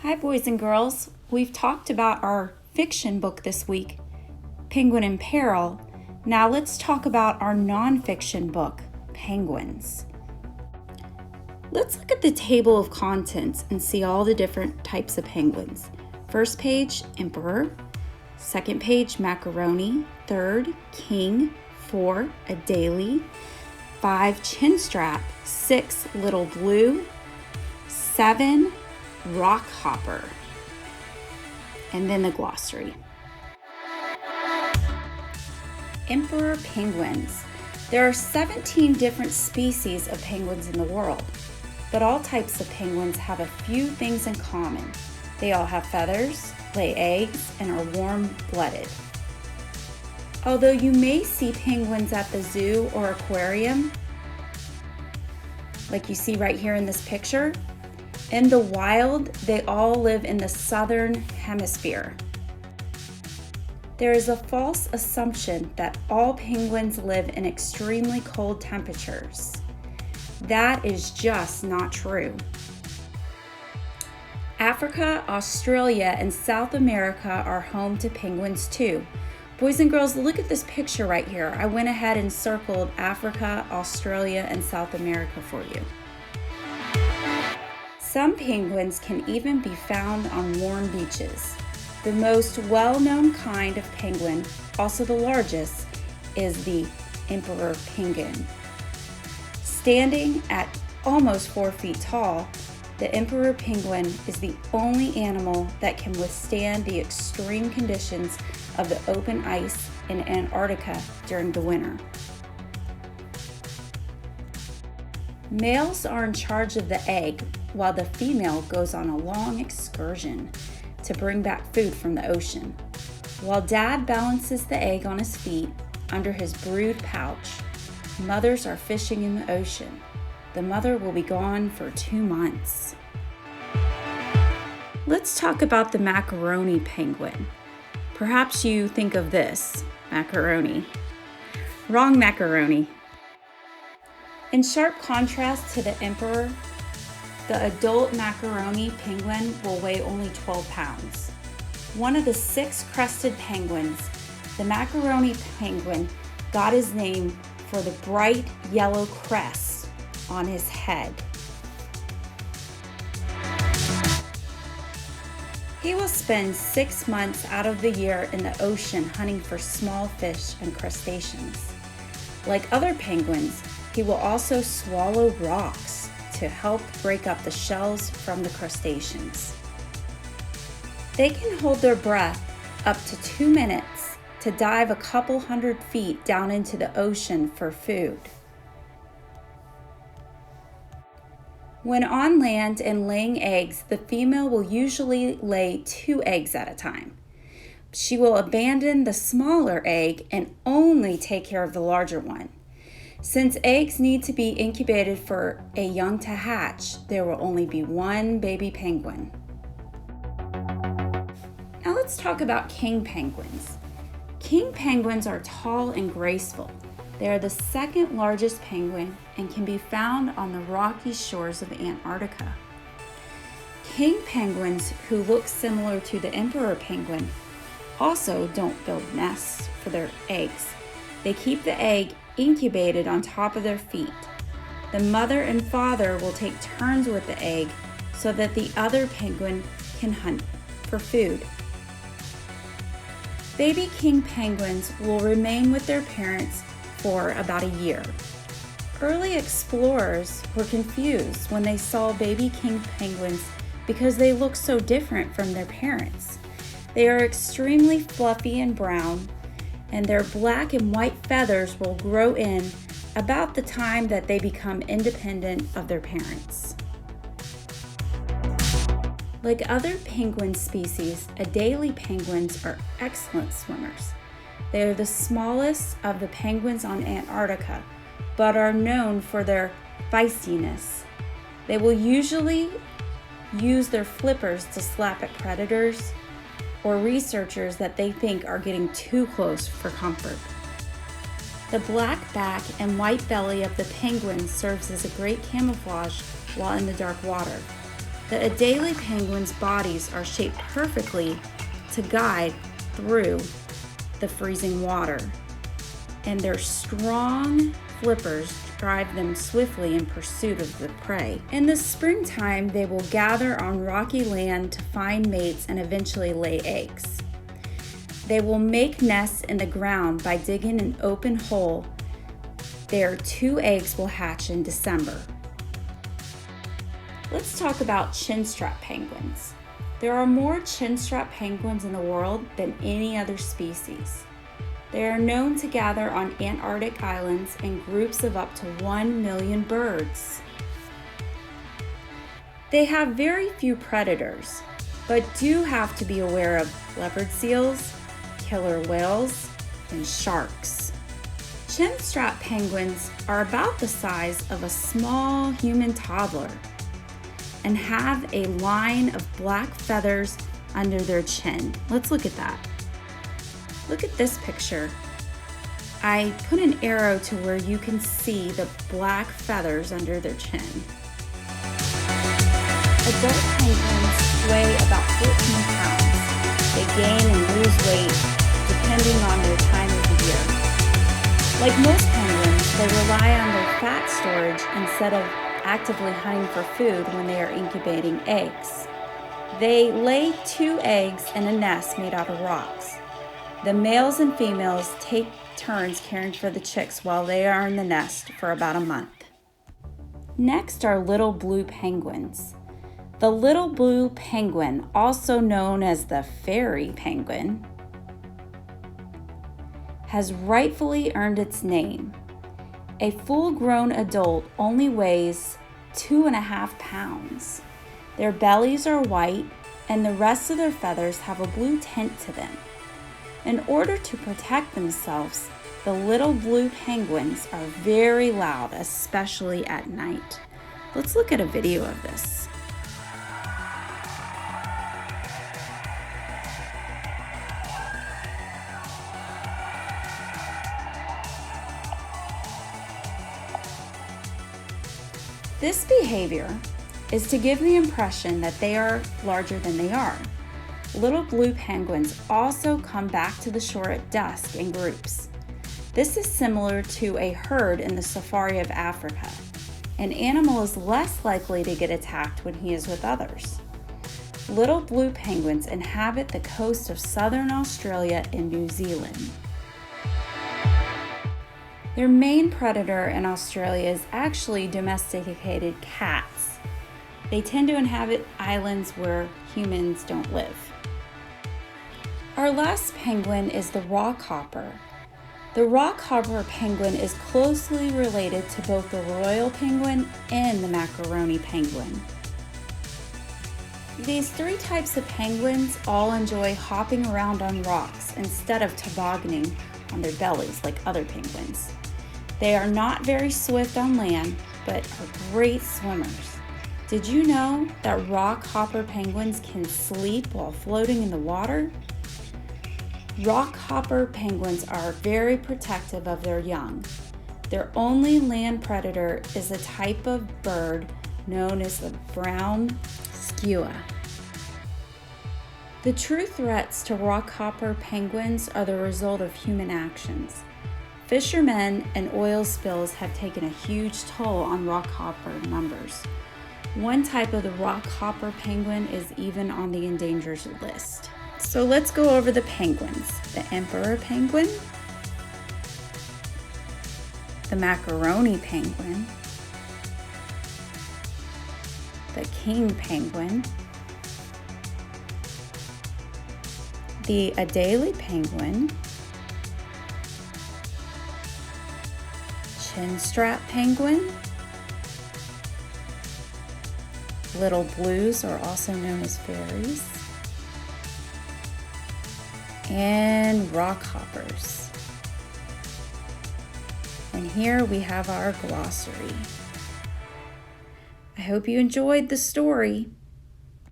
Hi, boys and girls. We've talked about our fiction book this week, Penguin in Peril. Now let's talk about our nonfiction book, Penguins. Let's look at the table of contents and see all the different types of penguins. First page, Emperor. Second page, Macaroni. Third, King. 4, Adelie. 5, Chinstrap. 6, Little Blue. 7, Rockhopper. And then the glossary. Emperor penguins. There are 17 different species of penguins in the world, but all types of penguins have a few things in common. They all have feathers, lay eggs, and are warm-blooded. Although you may see penguins at the zoo or aquarium, like you see right here in this picture, in the wild, they all live in the southern hemisphere. There is a false assumption that all penguins live in extremely cold temperatures. That is just not true. Africa, Australia, and South America are home to penguins too. Boys and girls, look at this picture right here. I went ahead and circled Africa, Australia, and South America for you. Some penguins can even be found on warm beaches. The most well-known kind of penguin, also the largest, is the emperor penguin. Standing at almost 4 feet tall, the emperor penguin is the only animal that can withstand the extreme conditions of the open ice in Antarctica during the winter. Males are in charge of the egg, while the female goes on a long excursion to bring back food from the ocean. While dad balances the egg on his feet under his brood pouch, mothers are fishing in the ocean. The mother will be gone for 2 months. Let's talk about the macaroni penguin. Perhaps you think of this, macaroni. Wrong macaroni. In sharp contrast to the emperor, the adult macaroni penguin will weigh only 12 pounds. One of the 6 crested penguins, the macaroni penguin got his name for the bright yellow crest on his head. He will spend 6 months out of the year in the ocean hunting for small fish and crustaceans. Like other penguins, he will also swallow rocks to help break up the shells from the crustaceans. They can hold their breath up to 2 minutes to dive a couple hundred feet down into the ocean for food. When on land and laying eggs, the female will usually lay 2 eggs at a time. She will abandon the smaller egg and only take care of the larger one. Since eggs need to be incubated for a young to hatch, there will only be 1 baby penguin. Now let's talk about king penguins. King penguins are tall and graceful. They are the second largest penguin and can be found on the rocky shores of Antarctica. King penguins, who look similar to the emperor penguin, also don't build nests for their eggs. They keep the egg incubated on top of their feet. The mother and father will take turns with the egg so that the other penguin can hunt for food. Baby king penguins will remain with their parents for about a year. Early explorers were confused when they saw baby king penguins because they look so different from their parents. They are extremely fluffy and brown, and their black and white feathers will grow in about the time that they become independent of their parents. Like other penguin species, Adelie penguins are excellent swimmers. They are the smallest of the penguins on Antarctica, but are known for their feistiness. They will usually use their flippers to slap at predators or researchers that they think are getting too close for comfort. The black back and white belly of the penguin serves as a great camouflage while in the dark water. The Adelie penguins' bodies are shaped perfectly to guide through the freezing water, and their strong flippers drive them swiftly in pursuit of the prey. In the springtime, they will gather on rocky land to find mates and eventually lay eggs. They will make nests in the ground by digging an open hole. Their 2 eggs will hatch in December. Let's talk about chinstrap penguins. There are more chinstrap penguins in the world than any other species. They are known to gather on Antarctic islands in groups of up to 1 million birds. They have very few predators, but do have to be aware of leopard seals, killer whales, and sharks. Chinstrap penguins are about the size of a small human toddler and have a line of black feathers under their chin. Let's look at that. Look at this picture. I put an arrow to where you can see the black feathers under their chin. Adult penguins weigh about 14 pounds. They gain and lose weight depending on their time of the year. Like most penguins, they rely on their fat storage instead of actively hunting for food when they are incubating eggs. They lay 2 eggs in a nest made out of rocks. The males and females take turns caring for the chicks while they are in the nest for about a month. Next are little blue penguins. The little blue penguin, also known as the fairy penguin, has rightfully earned its name. A full-grown adult only weighs 2.5 pounds. Their bellies are white and the rest of their feathers have a blue tint to them. In order to protect themselves, the little blue penguins are very loud, especially at night. Let's look at a video of this. This behavior is to give the impression that they are larger than they are. Little blue penguins also come back to the shore at dusk in groups. This is similar to a herd in the safari of Africa. An animal is less likely to get attacked when he is with others. Little blue penguins inhabit the coast of southern Australia and New Zealand. Their main predator in Australia is actually domesticated cats. They tend to inhabit islands where humans don't live. Our last penguin is the rockhopper. The rockhopper penguin is closely related to both the royal penguin and the macaroni penguin. These 3 types of penguins all enjoy hopping around on rocks instead of tobogganing on their bellies like other penguins. They are not very swift on land, but are great swimmers. Did you know that rockhopper penguins can sleep while floating in the water? Rockhopper penguins are very protective of their young. Their only land predator is a type of bird known as the brown skua. The true threats to rockhopper penguins are the result of human actions. Fishermen and oil spills have taken a huge toll on rockhopper numbers. One type of the rockhopper penguin is even on the endangered list. So let's go over the penguins. The emperor penguin, the macaroni penguin, the king penguin, the Adelie penguin, chinstrap penguin, little blues are also known as fairies, and rockhoppers. And here we have our glossary. I hope you enjoyed the story.